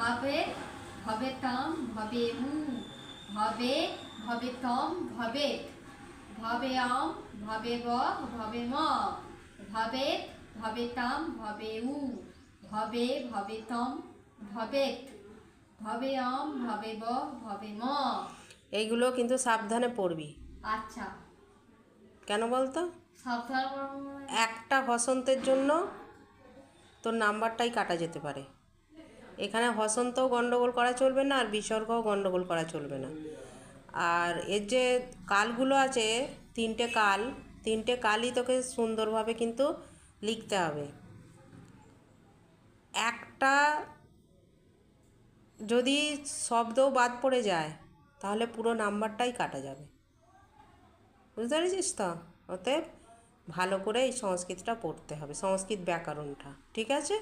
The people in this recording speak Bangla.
ভাবে ভবেতাম ভবেমু ভবে ভবেতম ভবেত ভবেয়াম ভবেব ভবেম ভবেত ভবেতাম ভবেউ ভবে ভবেতম ভবেত ভবেয়াম ভবেব ভবেম। এইগুলো কিন্তু সাবধানে পড়বি। আচ্ছা, কেন বলতো? সাবধান। একটা হসন্তের জন্য তোর নাম্বারটাই কাটা যেতে পারে। এখানে হসন্তও গন্ডগোল করা চলবে না, আর বিসর্গও গন্ডগোল করা চলবে না। আর এর যে কালগুলো আছে, তিনটে কালই তোকে সুন্দরভাবে কিন্তু লিখতে হবে। একটা যদি শব্দও বাদ পড়ে যায় তাহলে পুরো নাম্বারটাই কাটা যাবে। বুঝতে পেরেছিস তো? অতএব ভালো করে এই সংস্কৃতটা পড়তে হবে, সংস্কৃত ব্যাকরণটা। ঠিক আছে?